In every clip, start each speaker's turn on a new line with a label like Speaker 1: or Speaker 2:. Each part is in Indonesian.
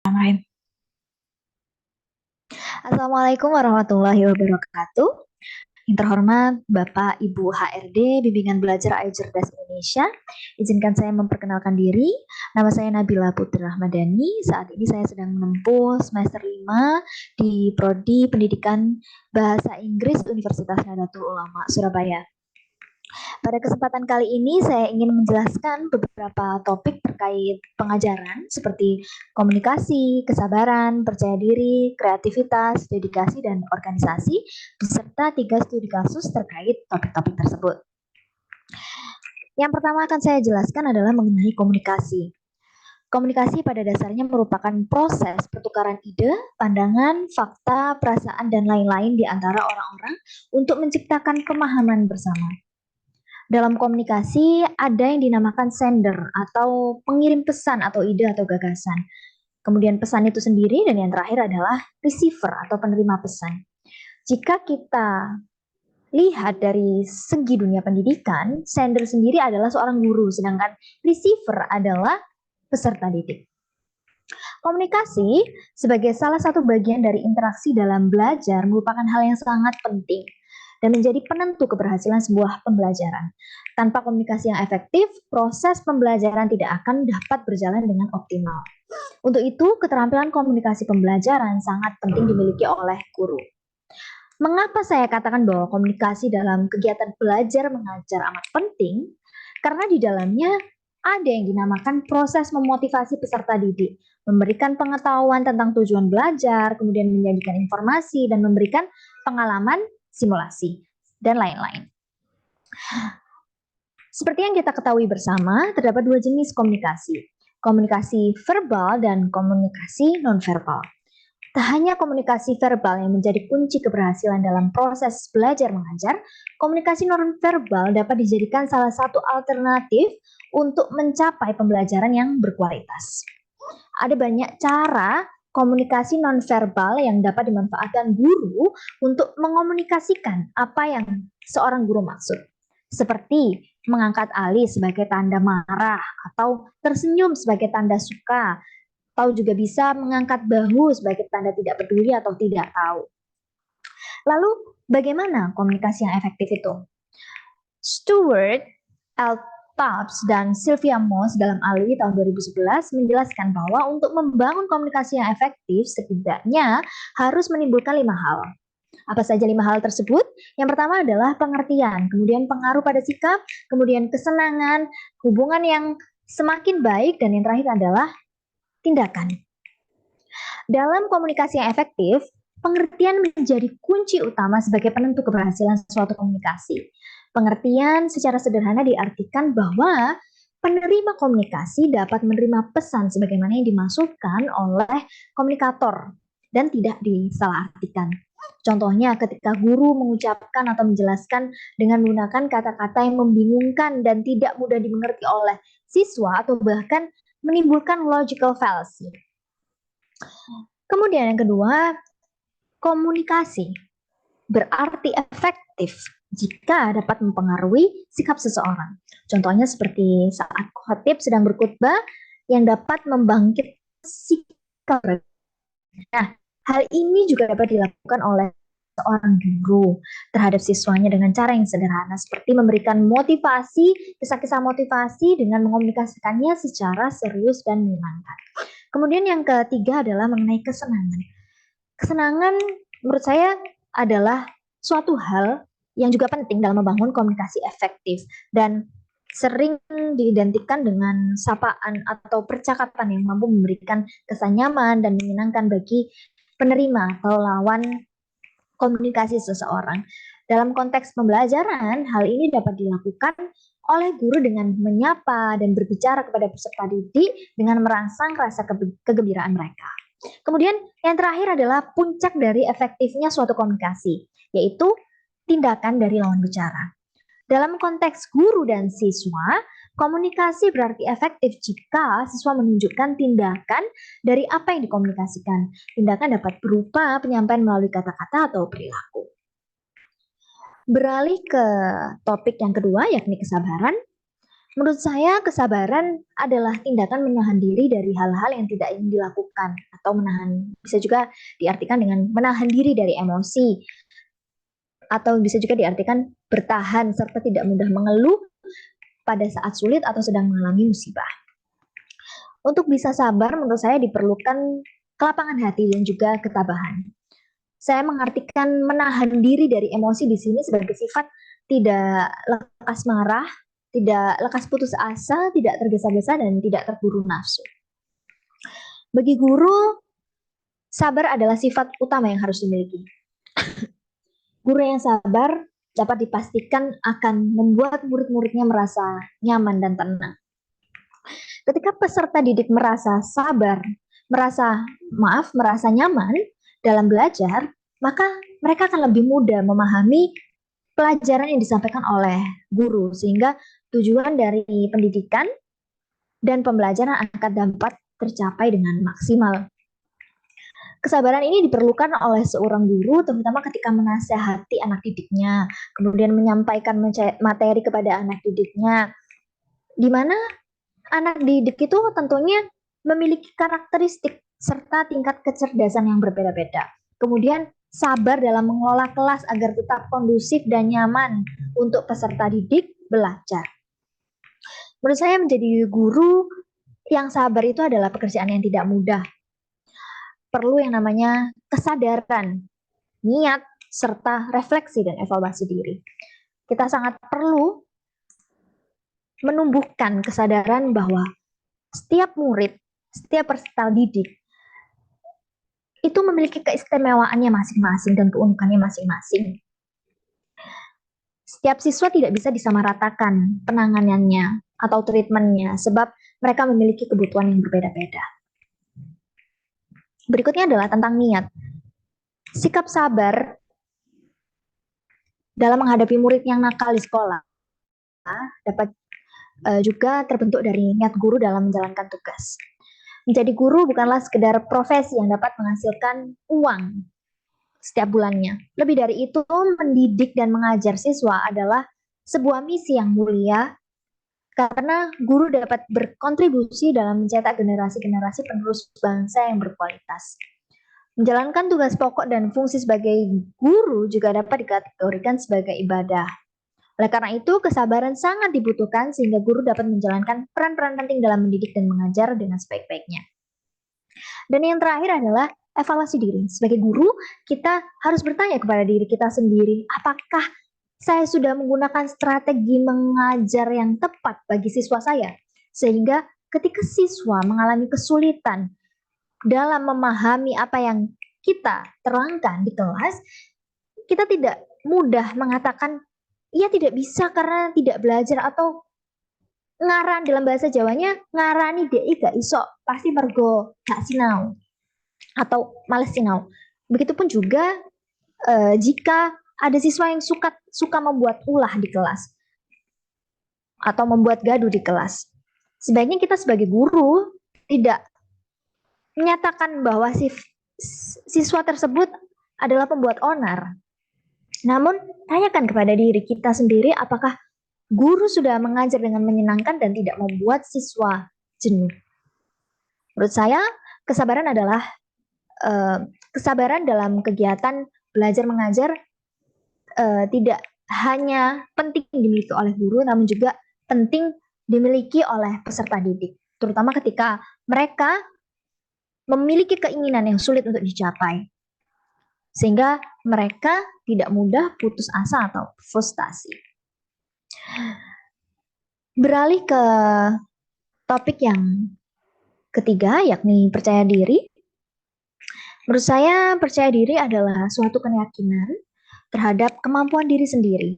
Speaker 1: Bismillahirrahmanirrahim. Assalamualaikum warahmatullahi wabarakatuh. Yang terhormat Bapak Ibu HRD Bimbingan Belajar Ayo Cerdas Indonesia. Izinkan saya memperkenalkan diri. Nama saya Nabila Putri Rahmadani. Saat ini saya sedang menempuh semester 5 di Prodi Pendidikan Bahasa Inggris Universitas Nahdlatul Ulama Surabaya. Pada kesempatan kali ini saya ingin menjelaskan beberapa topik terkait pengajaran seperti komunikasi, kesabaran, percaya diri, kreativitas, dedikasi, dan organisasi, beserta 3 studi kasus terkait topik-topik tersebut. Yang pertama akan saya jelaskan adalah mengenai komunikasi. Komunikasi pada dasarnya merupakan proses pertukaran ide, pandangan, fakta, perasaan, dan lain-lain di antara orang-orang untuk menciptakan pemahaman bersama. Dalam komunikasi ada yang dinamakan sender atau pengirim pesan atau ide atau gagasan. Kemudian pesan itu sendiri dan yang terakhir adalah receiver atau penerima pesan. Jika kita lihat dari segi dunia pendidikan, sender sendiri adalah seorang guru, sedangkan receiver adalah peserta didik. Komunikasi sebagai salah satu bagian dari interaksi dalam belajar merupakan hal yang sangat penting dan menjadi penentu keberhasilan sebuah pembelajaran. Tanpa komunikasi yang efektif, proses pembelajaran tidak akan dapat berjalan dengan optimal. Untuk itu, keterampilan komunikasi pembelajaran sangat penting dimiliki oleh guru. Mengapa saya katakan bahwa komunikasi dalam kegiatan belajar mengajar amat penting? Karena di dalamnya ada yang dinamakan proses memotivasi peserta didik, memberikan pengetahuan tentang tujuan belajar, kemudian menyajikan informasi, dan memberikan pengalaman simulasi, dan lain-lain. Seperti yang kita ketahui bersama, terdapat 2 jenis komunikasi. Komunikasi verbal dan komunikasi nonverbal. Tak hanya komunikasi verbal yang menjadi kunci keberhasilan dalam proses belajar mengajar, komunikasi nonverbal dapat dijadikan salah satu alternatif untuk mencapai pembelajaran yang berkualitas. Ada banyak cara komunikasi nonverbal yang dapat dimanfaatkan guru untuk mengomunikasikan apa yang seorang guru maksud. Seperti mengangkat alis sebagai tanda marah atau tersenyum sebagai tanda suka, atau juga bisa mengangkat bahu sebagai tanda tidak peduli atau tidak tahu. Lalu bagaimana komunikasi yang efektif itu? Stuart L. Tubbs dan Sylvia Moss dalam ALWI tahun 2011 menjelaskan bahwa untuk membangun komunikasi yang efektif setidaknya harus menimbulkan 5 hal. Apa saja 5 hal tersebut? Yang pertama adalah pengertian, kemudian pengaruh pada sikap, kemudian kesenangan, hubungan yang semakin baik, dan yang terakhir adalah tindakan. Dalam komunikasi yang efektif, pengertian menjadi kunci utama sebagai penentu keberhasilan suatu komunikasi. Pengertian secara sederhana diartikan bahwa penerima komunikasi dapat menerima pesan sebagaimana yang dimasukkan oleh komunikator dan tidak disalahartikan. Contohnya ketika guru mengucapkan atau menjelaskan dengan menggunakan kata-kata yang membingungkan dan tidak mudah dimengerti oleh siswa atau bahkan menimbulkan logical fallacy. Kemudian yang kedua, komunikasi berarti efektif jika dapat mempengaruhi sikap seseorang. Contohnya seperti saat khotib sedang berkhutbah yang dapat membangkit sikap. Nah, hal ini juga dapat dilakukan oleh seorang guru terhadap siswanya dengan cara yang sederhana seperti memberikan motivasi, kisah-kisah motivasi dengan mengomunikasikannya secara serius dan menyenangkan. Kemudian yang ketiga adalah mengenai kesenangan. Kesenangan menurut saya adalah suatu hal yang juga penting dalam membangun komunikasi efektif dan sering diidentikan dengan sapaan atau percakapan yang mampu memberikan kesan nyaman dan menyenangkan bagi penerima atau lawan komunikasi seseorang. Dalam konteks pembelajaran, hal ini dapat dilakukan oleh guru dengan menyapa dan berbicara kepada peserta didik dengan merangsang rasa kegembiraan mereka. Kemudian yang terakhir adalah puncak dari efektifnya suatu komunikasi, yaitu tindakan dari lawan bicara. Dalam konteks guru dan siswa, komunikasi berarti efektif jika siswa menunjukkan tindakan dari apa yang dikomunikasikan. Tindakan dapat berupa penyampaian melalui kata-kata atau perilaku. Beralih ke topik yang kedua, yakni kesabaran. Menurut saya kesabaran adalah tindakan menahan diri dari hal-hal yang tidak ingin dilakukan atau bisa juga diartikan dengan menahan diri dari emosi atau bisa juga diartikan bertahan serta tidak mudah mengeluh pada saat sulit atau sedang mengalami musibah. Untuk bisa sabar menurut saya diperlukan kelapangan hati dan juga ketabahan. Saya mengartikan menahan diri dari emosi di sini sebagai sifat tidak lekas marah, tidak lekas putus asa, tidak tergesa-gesa, dan tidak terburu nafsu. Bagi guru, sabar adalah sifat utama yang harus dimiliki. Guru yang sabar dapat dipastikan akan membuat murid-muridnya merasa nyaman dan tenang. Ketika peserta didik merasa sabar, merasa nyaman dalam belajar, maka mereka akan lebih mudah memahami pelajaran yang disampaikan oleh guru, sehingga tujuan dari pendidikan dan pembelajaran akan dapat tercapai dengan maksimal. Kesabaran ini diperlukan oleh seorang guru, terutama ketika menasehati anak didiknya, kemudian menyampaikan materi kepada anak didiknya, di mana anak didik itu tentunya memiliki karakteristik serta tingkat kecerdasan yang berbeda-beda. Kemudian sabar dalam mengelola kelas agar tetap kondusif dan nyaman untuk peserta didik belajar. Menurut saya menjadi guru yang sabar itu adalah pekerjaan yang tidak mudah. Perlu yang namanya kesadaran, niat, serta refleksi dan evaluasi diri. Kita sangat perlu menumbuhkan kesadaran bahwa setiap murid, setiap peserta didik itu memiliki keistimewaannya masing-masing dan keunikannya masing-masing. Setiap siswa tidak bisa disamaratakan penanganannya atau treatmentnya sebab mereka memiliki kebutuhan yang berbeda-beda. Berikutnya adalah tentang niat. Sikap sabar dalam menghadapi murid yang nakal di sekolah dapat juga terbentuk dari niat guru dalam menjalankan tugas. Menjadi guru bukanlah sekedar profesi yang dapat menghasilkan uang setiap bulannya. Lebih dari itu, mendidik dan mengajar siswa adalah sebuah misi yang mulia karena guru dapat berkontribusi dalam mencetak generasi-generasi penerus bangsa yang berkualitas. Menjalankan tugas pokok dan fungsi sebagai guru juga dapat dikategorikan sebagai ibadah. Oleh karena itu, kesabaran sangat dibutuhkan sehingga guru dapat menjalankan peran-peran penting dalam mendidik dan mengajar dengan sebaik-baiknya. Dan yang terakhir adalah evaluasi diri. Sebagai guru, kita harus bertanya kepada diri kita sendiri, apakah saya sudah menggunakan strategi mengajar yang tepat bagi siswa saya? Sehingga ketika siswa mengalami kesulitan dalam memahami apa yang kita terangkan di kelas, kita tidak mudah mengatakan, ia tidak bisa karena tidak belajar, atau ngaran dalam bahasa Jawanya, ngarani dek gak iso, pasti mergo gak sinau atau males sinau. Begitupun juga jika ada siswa yang suka membuat ulah di kelas atau membuat gaduh di kelas. Sebaiknya kita sebagai guru tidak menyatakan bahwa siswa tersebut adalah pembuat onar. Namun, tanyakan kepada diri kita sendiri apakah guru sudah mengajar dengan menyenangkan dan tidak membuat siswa jenuh. Menurut saya, kesabaran adalah kesabaran dalam kegiatan belajar mengajar tidak hanya penting dimiliki oleh guru, namun juga penting dimiliki oleh peserta didik, terutama ketika mereka memiliki keinginan yang sulit untuk dicapai, sehingga mereka tidak mudah putus asa atau frustasi. Beralih ke topik yang ketiga, yakni percaya diri. Menurut saya, percaya diri adalah suatu keyakinan terhadap kemampuan diri sendiri.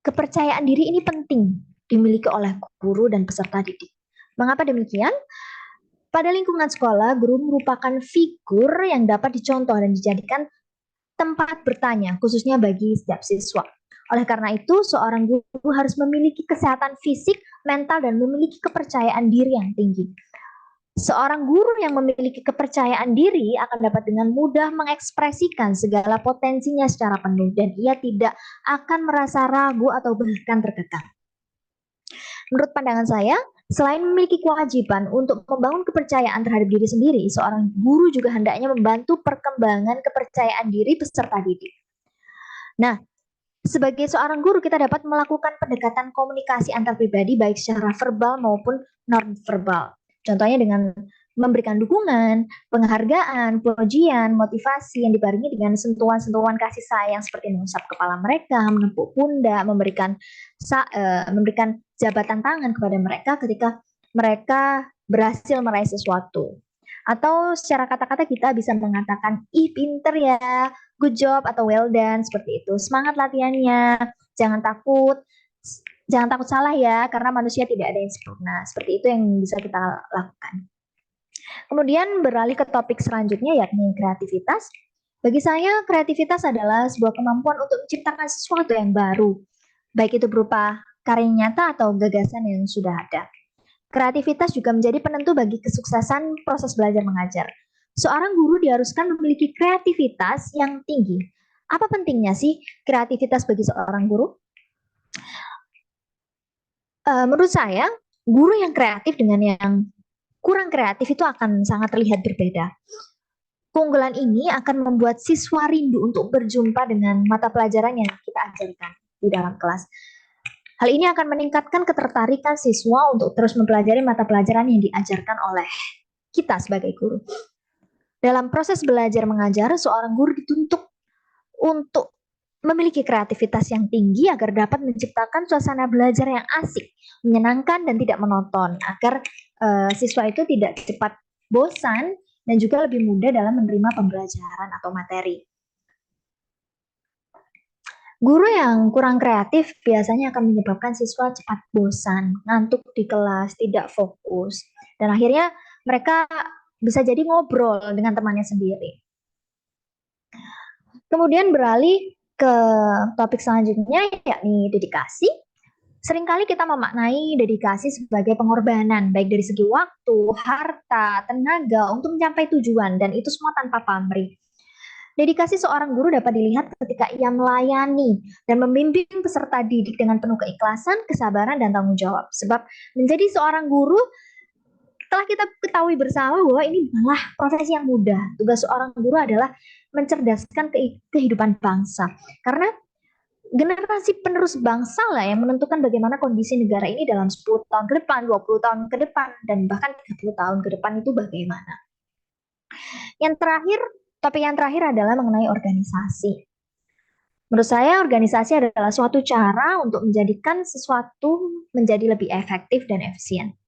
Speaker 1: Kepercayaan diri ini penting dimiliki oleh guru dan peserta didik. Mengapa demikian? Pada lingkungan sekolah, guru merupakan figur yang dapat dicontoh dan dijadikan tempat bertanya, khususnya bagi setiap siswa. Oleh karena itu, seorang guru harus memiliki kesehatan fisik, mental, dan memiliki kepercayaan diri yang tinggi. Seorang guru yang memiliki kepercayaan diri akan dapat dengan mudah mengekspresikan segala potensinya secara penuh dan ia tidak akan merasa ragu atau bahkan terkekang. Menurut pandangan saya, selain memiliki kewajiban untuk membangun kepercayaan terhadap diri sendiri, seorang guru juga hendaknya membantu perkembangan kepercayaan diri peserta didik. Nah, sebagai seorang guru kita dapat melakukan pendekatan komunikasi antar pribadi baik secara verbal maupun non-verbal. Contohnya dengan memberikan dukungan, penghargaan, pujian, motivasi yang dibarengi dengan sentuhan-sentuhan kasih sayang seperti mengusap kepala mereka, menepuk pundak, memberikan jabatan tangan kepada mereka ketika mereka berhasil meraih sesuatu. Atau secara kata-kata kita bisa mengatakan, ih pinter ya, good job atau well done, seperti itu. Semangat latihannya, jangan takut salah ya, karena manusia tidak ada yang sempurna. Seperti itu yang bisa kita lakukan. Kemudian beralih ke topik selanjutnya yakni kreativitas. Bagi saya, kreativitas adalah sebuah kemampuan untuk menciptakan sesuatu yang baru, baik itu berupa karya nyata atau gagasan yang sudah ada. Kreativitas juga menjadi penentu bagi kesuksesan proses belajar mengajar. Seorang guru diharuskan memiliki kreativitas yang tinggi. Apa pentingnya sih kreativitas bagi seorang guru? Menurut saya, guru yang kreatif dengan yang kurang kreatif itu akan sangat terlihat berbeda. Keunggulan ini akan membuat siswa rindu untuk berjumpa dengan mata pelajaran yang kita ajarkan di dalam kelas. Hal ini akan meningkatkan ketertarikan siswa untuk terus mempelajari mata pelajaran yang diajarkan oleh kita sebagai guru. Dalam proses belajar mengajar, seorang guru dituntut untuk memiliki kreativitas yang tinggi agar dapat menciptakan suasana belajar yang asik, menyenangkan dan tidak monoton, agar siswa itu tidak cepat bosan dan juga lebih mudah dalam menerima pembelajaran atau materi. Guru yang kurang kreatif biasanya akan menyebabkan siswa cepat bosan, ngantuk di kelas, tidak fokus, dan akhirnya mereka bisa jadi ngobrol dengan temannya sendiri. Kemudian beralih ke topik selanjutnya, yakni dedikasi. Seringkali kita memaknai dedikasi sebagai pengorbanan, baik dari segi waktu, harta, tenaga, untuk mencapai tujuan, dan itu semua tanpa pamrih. Dedikasi seorang guru dapat dilihat ketika ia melayani dan membimbing peserta didik dengan penuh keikhlasan, kesabaran, dan tanggung jawab. Sebab menjadi seorang guru telah kita ketahui bersama bahwa ini malah profesi yang mudah. Tugas seorang guru adalah mencerdaskan kehidupan bangsa. Karena generasi penerus bangsa lah yang menentukan bagaimana kondisi negara ini dalam 10 tahun ke depan, 20 tahun ke depan, dan bahkan 30 tahun ke depan itu bagaimana. Yang terakhir, topik yang terakhir adalah mengenai organisasi. Menurut saya, organisasi adalah suatu cara untuk menjadikan sesuatu menjadi lebih efektif dan efisien.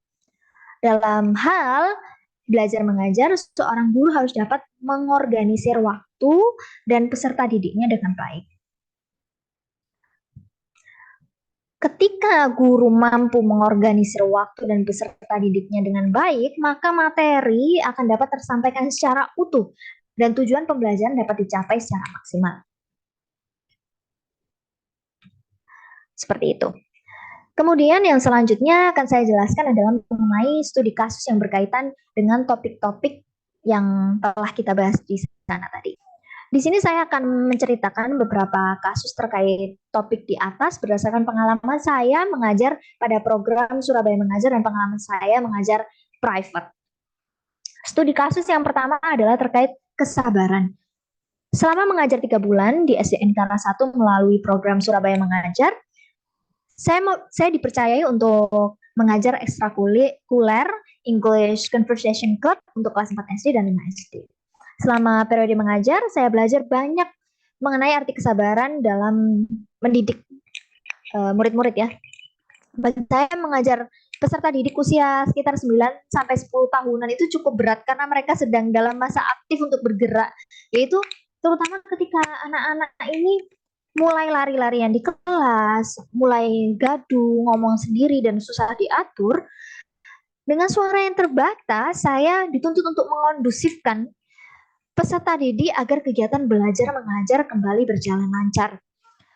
Speaker 1: Dalam hal belajar mengajar, seorang guru harus dapat mengorganisir waktu dan peserta didiknya dengan baik. Ketika guru mampu mengorganisir waktu dan peserta didiknya dengan baik, maka materi akan dapat tersampaikan secara utuh dan tujuan pembelajaran dapat dicapai secara maksimal. Seperti itu. Kemudian yang selanjutnya akan saya jelaskan adalah mengenai studi kasus yang berkaitan dengan topik-topik yang telah kita bahas di sana tadi. Di sini saya akan menceritakan beberapa kasus terkait topik di atas berdasarkan pengalaman saya mengajar pada program Surabaya Mengajar dan pengalaman saya mengajar private. Studi kasus yang pertama adalah terkait kesabaran. Selama mengajar 3 bulan di SDN Karna 1 melalui program Surabaya Mengajar, saya dipercayai untuk mengajar ekstrakurikuler English Conversation Club untuk kelas 4 SD dan 5 SD. Selama periode mengajar, saya belajar banyak mengenai arti kesabaran dalam mendidik murid-murid ya. Bagi saya mengajar peserta didik usia sekitar 9 sampai 10 tahunan itu cukup berat karena mereka sedang dalam masa aktif untuk bergerak, yaitu terutama ketika anak-anak ini mulai lari-larian di kelas, mulai gaduh, ngomong sendiri dan susah diatur. Dengan suara yang terbatas, saya dituntut untuk mengondusifkan peserta didik agar kegiatan belajar mengajar kembali berjalan lancar.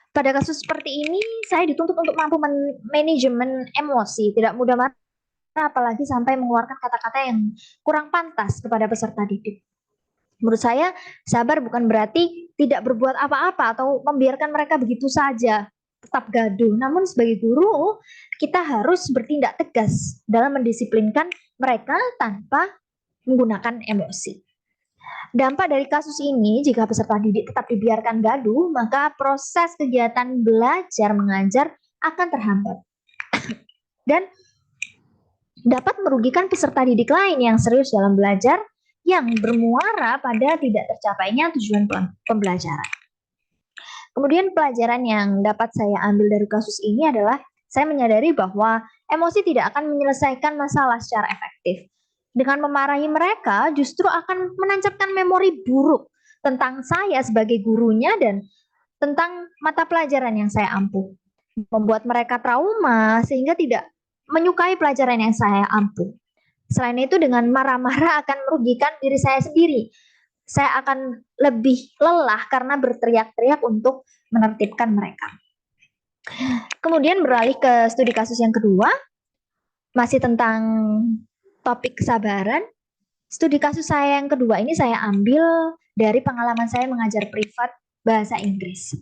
Speaker 1: Pada kasus seperti ini, saya dituntut untuk mampu manajemen emosi, tidak mudah marah, apalagi sampai mengeluarkan kata-kata yang kurang pantas kepada peserta didik. Menurut saya, sabar bukan berarti tidak berbuat apa-apa atau membiarkan mereka begitu saja. tetap gaduh. Namun sebagai guru, kita harus bertindak tegas dalam mendisiplinkan mereka tanpa menggunakan emosi. Dampak dari kasus ini, jika peserta didik tetap dibiarkan gaduh, maka proses kegiatan belajar mengajar akan terhambat dan dapat merugikan peserta didik lain yang serius dalam belajar yang bermuara pada tidak tercapainya tujuan pembelajaran. Kemudian pelajaran yang dapat saya ambil dari kasus ini adalah saya menyadari bahwa emosi tidak akan menyelesaikan masalah secara efektif. Dengan memarahi mereka justru akan menancapkan memori buruk tentang saya sebagai gurunya dan tentang mata pelajaran yang saya ampuh. Membuat mereka trauma sehingga tidak menyukai pelajaran yang saya ampuh. Selain itu dengan marah-marah akan merugikan diri saya sendiri. Saya akan lebih lelah karena berteriak-teriak untuk menertibkan mereka. Kemudian beralih ke studi kasus yang kedua, masih tentang topik kesabaran. Studi kasus saya yang kedua ini saya ambil dari pengalaman saya mengajar privat bahasa Inggris.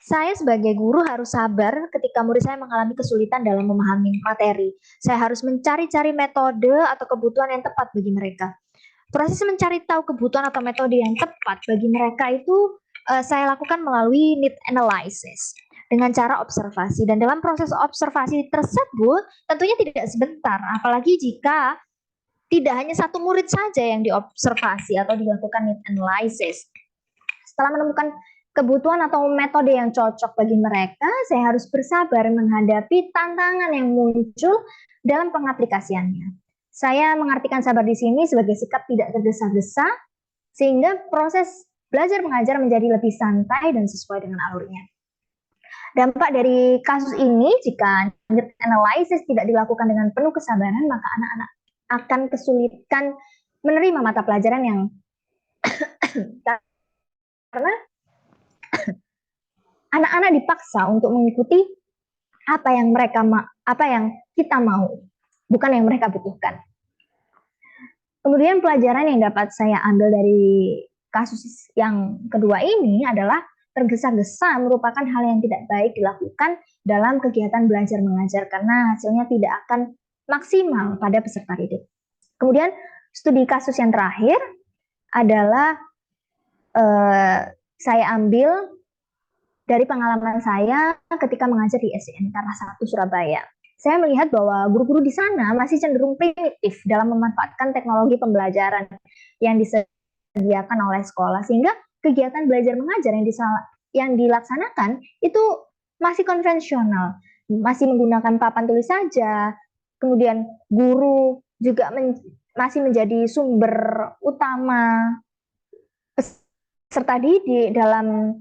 Speaker 1: Saya sebagai guru harus sabar ketika murid saya mengalami kesulitan dalam memahami materi. Saya harus mencari-cari metode atau kebutuhan yang tepat bagi mereka. Proses mencari tahu kebutuhan atau metode yang tepat bagi mereka itu saya lakukan melalui need analysis dengan cara observasi. Dan dalam proses observasi tersebut tentunya tidak sebentar, apalagi jika tidak hanya satu murid saja yang diobservasi atau dilakukan need analysis. Setelah menemukan kebutuhan atau metode yang cocok bagi mereka, saya harus bersabar menghadapi tantangan yang muncul dalam pengaplikasiannya. Saya mengartikan sabar di sini sebagai sikap tidak tergesa-gesa, sehingga proses belajar mengajar menjadi lebih santai dan sesuai dengan alurnya. Dampak dari kasus ini, jika need analysis tidak dilakukan dengan penuh kesabaran, maka anak-anak akan kesulitan menerima mata pelajaran yang karena anak-anak dipaksa untuk mengikuti apa yang kita mau, bukan yang mereka butuhkan. Kemudian pelajaran yang dapat saya ambil dari kasus yang kedua ini adalah tergesa-gesa merupakan hal yang tidak baik dilakukan dalam kegiatan belajar mengajar karena hasilnya tidak akan maksimal pada peserta didik. Kemudian studi kasus yang terakhir adalah saya ambil dari pengalaman saya ketika mengajar di SDN Karna 1 Surabaya. Saya melihat bahwa guru-guru di sana masih cenderung primitif dalam memanfaatkan teknologi pembelajaran yang disediakan oleh sekolah, sehingga kegiatan belajar mengajar yang dilaksanakan itu masih konvensional, masih menggunakan papan tulis saja. Kemudian guru juga masih menjadi sumber utama peserta didik dalam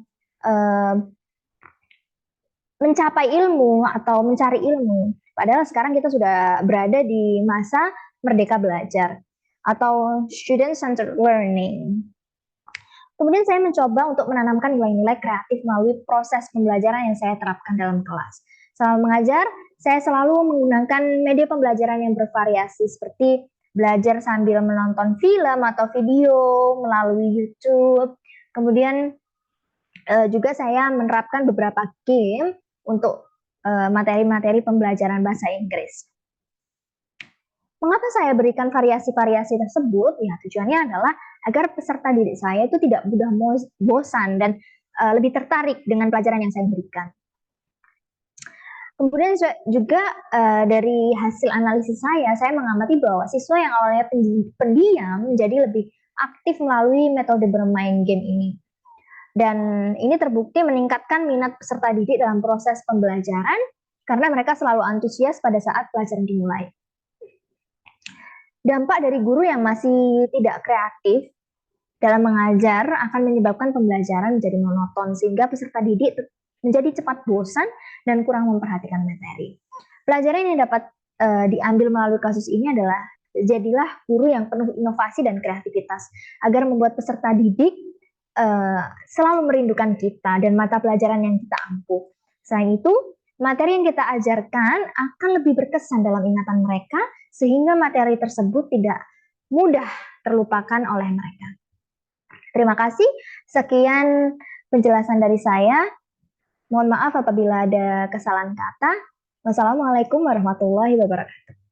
Speaker 1: mencapai ilmu atau mencari ilmu. Padahal sekarang kita sudah berada di masa merdeka belajar atau student-centered learning. Kemudian saya mencoba untuk menanamkan nilai-nilai kreatif melalui proses pembelajaran yang saya terapkan dalam kelas. Selama mengajar, saya selalu menggunakan media pembelajaran yang bervariasi seperti belajar sambil menonton film atau video melalui YouTube. Kemudian juga saya menerapkan beberapa game untuk materi-materi pembelajaran bahasa Inggris. Mengapa saya berikan variasi-variasi tersebut? Ya, tujuannya adalah agar peserta didik saya itu tidak mudah bosan dan lebih tertarik dengan pelajaran yang saya berikan. Kemudian juga dari hasil analisis saya mengamati bahwa siswa yang awalnya pendiam menjadi lebih aktif melalui metode bermain game ini. Dan ini terbukti meningkatkan minat peserta didik dalam proses pembelajaran karena mereka selalu antusias pada saat pelajaran dimulai. Dampak dari guru yang masih tidak kreatif dalam mengajar akan menyebabkan pembelajaran menjadi monoton sehingga peserta didik menjadi cepat bosan dan kurang memperhatikan materi. Pelajaran yang dapat diambil melalui kasus ini adalah jadilah guru yang penuh inovasi dan kreativitas agar membuat peserta didik selalu merindukan kita dan mata pelajaran yang kita ampuh. Selain itu, materi yang kita ajarkan akan lebih berkesan dalam ingatan mereka sehingga materi tersebut tidak mudah terlupakan oleh mereka. Terima kasih. Sekian penjelasan dari saya. Mohon maaf apabila ada kesalahan kata. Wassalamualaikum warahmatullahi wabarakatuh.